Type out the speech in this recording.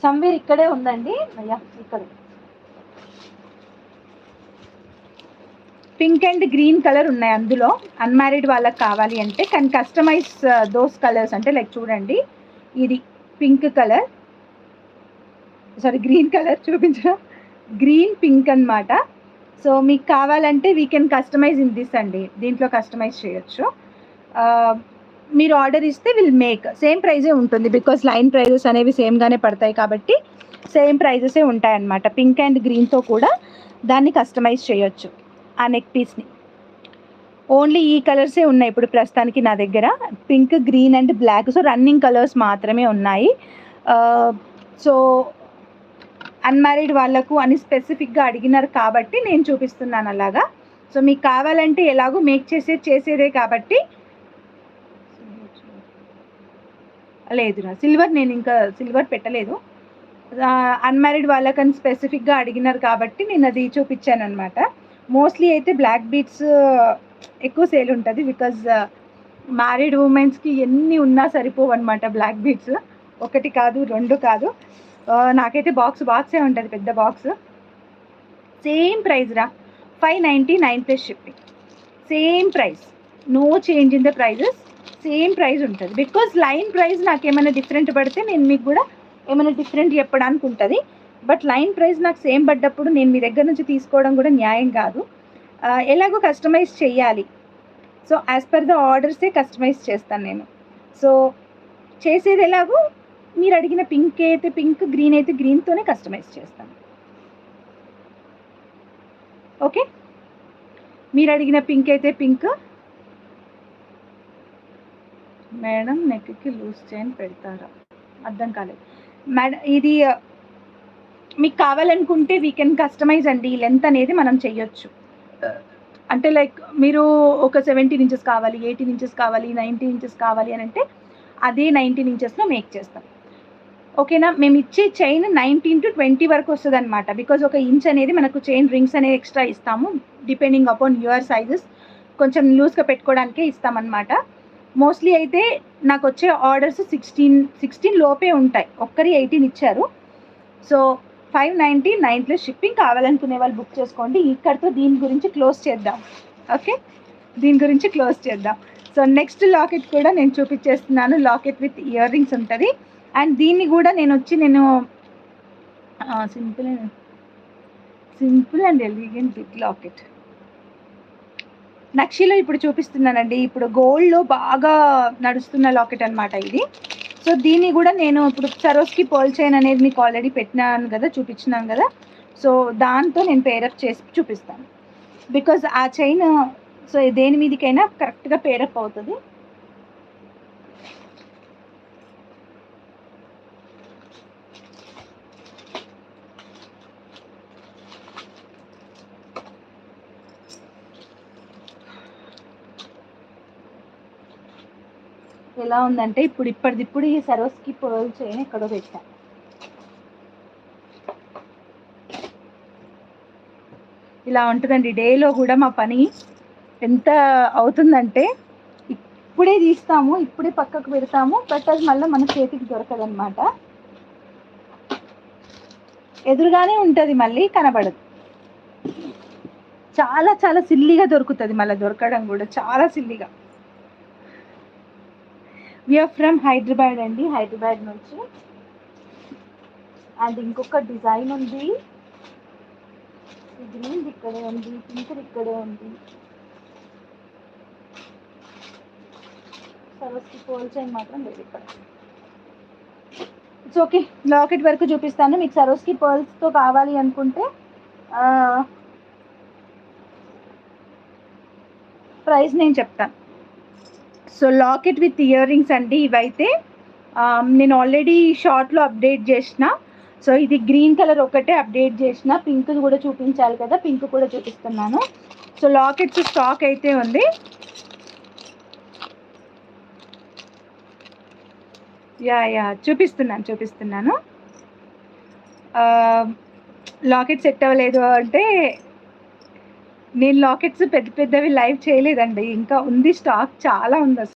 Somewhere ఇక్కడే ఉందండి అయ్యా, ఇక్కడ పింక్ అండ్ గ్రీన్ కలర్ ఉన్నాయి అందులో. అన్మ్యారీడ్ వాళ్ళకి కావాలి అంటే, కానీ కస్టమైజ్ దోస్ కలర్స్ అంటే లైక్ చూడండి, ఇది pink colour, sorry green colour చూపించడం, గ్రీన్ పింక్ అనమాట. సో మీకు కావాలంటే we can customise in this అండి, దీంట్లో కస్టమైజ్ చేయొచ్చు. మీరు ఆర్డర్ ఇస్తే విల్ మేక్, సేమ్ ప్రైజే ఉంటుంది బికాస్ లైన్ ప్రైజెస్ అనేవి సేమ్గానే పడతాయి కాబట్టి సేమ్ ప్రైజెసే ఉంటాయి అన్నమాట. పింక్ అండ్ గ్రీన్తో కూడా దాన్ని కస్టమైజ్ చేయొచ్చు ఆ నెక్ పీస్ని. ఓన్లీ ఈ కలర్సే ఉన్నాయి ఇప్పుడు ప్రస్తుతానికి నా దగ్గర, pink, green and black. So running colours మాత్రమే ఉన్నాయి. సో అన్మ్యారీడ్ వాళ్ళకు అని స్పెసిఫిక్గా అడిగినారు కాబట్టి నేను చూపిస్తున్నాను అలాగా. సో మీకు కావాలంటే ఎలాగో మేక్ చేసేదే కాబట్టి, లేదురా సిల్వర్ నేను ఇంకా సిల్వర్ పెట్టలేదు. అన్మ్యారీడ్ వాళ్ళకని స్పెసిఫిక్గా అడిగినారు కాబట్టి నేను అది చూపించాను అనమాట. మోస్ట్లీ అయితే బ్లాక్ బీడ్స్ ఎక్కువ సేల్ ఉంటుంది బికాజ్ మ్యారీడ్ ఉమెన్స్కి ఎన్ని ఉన్నా సరిపోవు అనమాట బ్లాక్ బీడ్స్. ఒకటి కాదు, రెండు కాదు, నాకైతే బాక్సే ఉంటుంది, పెద్ద బాక్స్. సేమ్ ప్రైస్ రా, 599 plus shipping, same price, no change in the prices, same price ఉంటుంది. బికాజ్ లైన్ ప్రైస్ నాకు ఏమైనా డిఫరెంట్ పడితే నేను మీకు కూడా ఏమైనా డిఫరెంట్ చెప్పడానికి ఉంటుంది. బట్ లైన్ ప్రైస్ నాకు సేమ్ పడ్డప్పుడు నేను మీ దగ్గర నుంచి తీసుకోవడం కూడా న్యాయం కాదు. ఎలాగో కస్టమైజ్ చేయాలి, సో యాజ్ పర్ ద ఆర్డర్సే కస్టమైజ్ చేస్తాను నేను. సో చేసేది ఎలాగో మీరు అడిగిన పింక్ అయితే పింక్, గ్రీన్ అయితే గ్రీన్తోనే కస్టమైజ్ చేస్తాను. ఓకే, మీరు అడిగిన పింక్ అయితే పింక్. మేడం నెక్కి లూజ్ చైన్ పెడతారా? అర్థం కాలేదు మేడం. ఇది మీకు కావాలనుకుంటే వీ కెన్ కస్టమైజ్ అండి, లెంత్ అనేది మనం చెయ్యొచ్చు. అంటే లైక్ మీరు ఒక 17 ఇంచెస్ కావాలి, 18 ఇంచెస్ కావాలి, 19 ఇంచెస్ కావాలి అని అంటే అదే 19 ఇంచెస్లో మేక్ చేస్తాం. ఓకేనా? మేము ఇచ్చే చైన్ 19 to 20 వరకు వస్తుంది అనమాట. బికాజ్ ఒక ఇంచ్ అనేది మనకు చైన్ రింగ్స్ అనేది ఎక్స్ట్రా ఇస్తాము, డిపెండింగ్ అపాన్ యువర్ సైజెస్. కొంచెం లూజ్గా పెట్టుకోవడానికే ఇస్తామన్నమాట. మోస్ట్లీ అయితే నాకు వచ్చే ఆర్డర్స్ 16 లోపే ఉంటాయి, ఒక్కరి 18 ఇచ్చారు. So 599 plus shipping. కావాలనుకునే వాళ్ళు బుక్ చేసుకోండి. ఇక్కడితో దీని గురించి క్లోజ్ చేద్దాం. ఓకే, దీని గురించి క్లోజ్ చేద్దాం. సో నెక్స్ట్ లాకెట్ కూడా నేను చూపించేస్తున్నాను. లాకెట్ విత్ ఇయర్ రింగ్స్ ఉంటుంది. అండ్ దీన్ని కూడా నేను simple and elegant big locket నక్షిలో ఇప్పుడు చూపిస్తున్నానండి. ఇప్పుడు గోల్డ్లో బాగా నడుస్తున్న లాకెట్ అనమాట ఇది. సో దీన్ని కూడా నేను ఇప్పుడు సరోస్కి పర్ల్ చైన్ అనేది మీకు ఆల్రెడీ పెట్టినాను కదా, చూపించినాను కదా. సో దాంతో నేను పేరప్ చేసి చూపిస్తాను. బికాజ్ ఆ చైన్ సో దేని మీదకైనా కరెక్ట్గా పేరప్ అవుతుంది. ఎలా ఉందంటే ఇప్పటిదిప్పుడు ఈ సరోస్కి పర్ల్ చైన్ ఎక్కడో పెట్టాను. ఇలా ఉంటుందండి డేలో కూడా మా పని. ఎంత అవుతుందంటే ఇప్పుడే తీస్తాము, ఇప్పుడే పక్కకు పెడతాము, బట్ అది మళ్ళీ మన చేతికి దొరకదనమాట. ఎదురుగానే ఉంటుంది, మళ్ళీ కనబడదు. చాలా చాలా సిల్లీగా దొరుకుతుంది, మళ్ళీ దొరకడం కూడా చాలా సిల్లీగా. వీఆర్ ఫ్రమ్ హైదరాబాద్ అండి, హైదరాబాద్ నుంచి. అండ్ ఇంకొక డిజైన్ ఉంది, గ్రీన్ ఇక్కడే ఉంది, పింక్ ఇక్కడే ఉంది. సరోస్కి పర్ల్ చైన్ మాత్రం లేదు ఇక్కడ. ఇట్స్ ఓకే, లాకెట్ వరకు చూపిస్తాను. మీకు సరోస్కి పర్ల్స్తో కావాలి అనుకుంటే ప్రైస్ నేను చెప్తాను. So locket with ear rings అండి ఇవైతే. నేను ఆల్రెడీ షార్ట్లో అప్డేట్ చేసిన. సో ఇది గ్రీన్ కలర్ ఒకటే అప్డేట్ చేసిన, పింక్ కూడా చూపించాలి కదా, పింక్ కూడా చూపిస్తున్నాను. సో లాకెట్స్ స్టాక్ అయితే ఉంది. యా చూపిస్తున్నాను. లాకెట్ సెట్ అవ్వలేదు అంటే నేను లాకెట్స్ పెద్దవి లైవ్ చేయలేదండి, ఇంకా ఉంది స్టాక్ చాలా ఉంది.